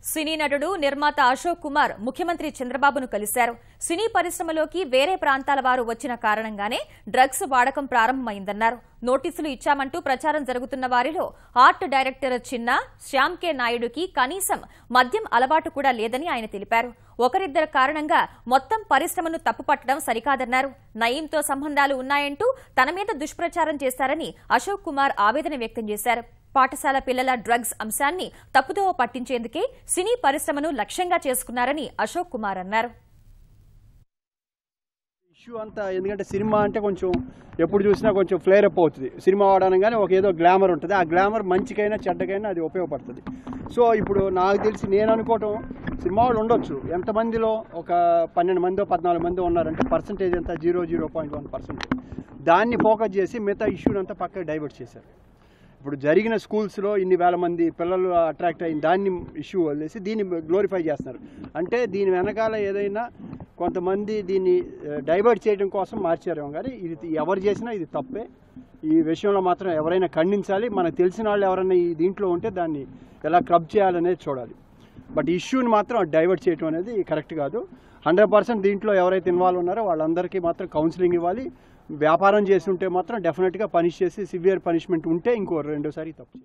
సినీ నటుడు నిర్మాత అశోక్ కుమార్ ముఖ్యమంత్రి చంద్రబాబును కలిశారు. సినీ పరిశ్రమలోకి వేరే ప్రాంతాల వారు వచ్చిన కారణంగానే డ్రగ్స్ వాడకం ప్రారంభమైందన్నారు. నోటీసులు ఇచ్చామంటూ ప్రచారం జరుగుతున్న వారిలో ఆర్ట్ డైరెక్టర్ చిన్న, శ్యామ్ కే నాయుడుకి కనీసం మద్యం అలవాటు కూడా లేదని ఆయన తెలిపారు. ఒకరిద్దరి కారణంగా మొత్తం పరిశ్రమను తప్పుపట్టడం సరికాదన్నారు. నయీంతో సంబంధాలు ఉన్నాయంటూ తన మీద దుష్ప్రచారం చేశారని అశోక్ కుమార్ ఆవేదన వ్యక్తం చేశారు. పాఠశాల పిల్లల డ్రగ్స్ అంశాన్ని తప్పుదోవ పట్టించేందుకే సినీ పరిశ్రమను లక్ష్యంగా చేసుకున్నారని అశోక్ కుమార్ అన్నారు. ఇష్యూ అంతా ఎందుకంటే సినిమా అంటే కొంచెం ఎప్పుడు చూసినా కొంచెం ఫ్లేర్ అప్ అవుతుంది. సినిమా వాడనగానే ఒక ఏదో గ్లామర్ ఉంటుంది. ఆ గ్లామర్ మంచికైనా చెడ్డకైనా అది ఉపయోగపడుతుంది. సో ఇప్పుడు నాకు తెలిసి నేను అనుకోవటం సినిమా వాళ్ళు ఉండొచ్చు. ఎంతమందిలో ఒక 12 మందో 14 మందో ఉన్నారంటే పర్సంటేజ్ అంతా 0.1%. దాన్ని ఫోకస్ చేసి మిగతా ఇష్యూని అంతా పక్కకి డైవర్ట్ చేశారు. ఇప్పుడు జరిగిన స్కూల్స్లో ఇన్ని వేల మంది పిల్లలు అట్రాక్ట్ అయిన దాన్ని ఇష్యూ వదిలేసి దీన్ని గ్లోరిఫై చేస్తున్నారు. అంటే దీని వెనకాల ఏదైనా కొంతమంది దీన్ని డైవర్ట్ చేయడం కోసం మార్చారేమో, కానీ ఇది ఎవరు చేసినా ఇది తప్పే. ఈ విషయంలో మాత్రం ఎవరైనా ఖండించాలి. మనకు తెలిసిన వాళ్ళు ఎవరైనా ఈ దీంట్లో ఉంటే దాన్ని ఎలా క్రబ్ చేయాలనేది చూడాలి. బట్ ఇష్యూని మాత్రం డైవర్ట్ చేయడం అనేది కరెక్ట్ కాదు. 100% దీంట్లో ఎవరైతే ఇన్వాల్వ్ ఉన్నారో వాళ్ళందరికీ మాత్రం కౌన్సిలింగ్ ఇవ్వాలి. వ్యాపారం చేసి ఉంటే మాత్రం డెఫినెట్గా పనిష్ చేసి సివియర్ పనిష్మెంట్ ఉంటే ఇంకో రెండోసారి తప్పు.